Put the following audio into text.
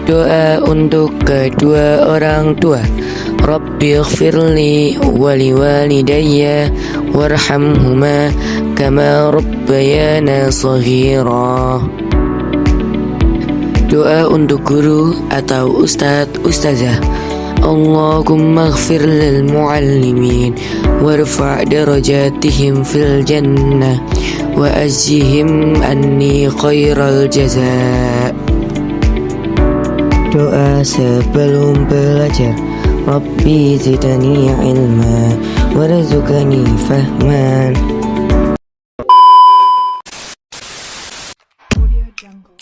Doa untuk kedua orang tua. Rabbighfirli wali walidayya warhamhuma kama rabbayana shaghira. Doa untuk guru atau ustadz ustazah. Allahumma ighfir lil muallimin warfa' darajatihim fil jannah wa ajzihim anni khairal jazaa. Doa sebelum belajar. Rabbi zidni ilma warzuqni fahman. Audio Jungle.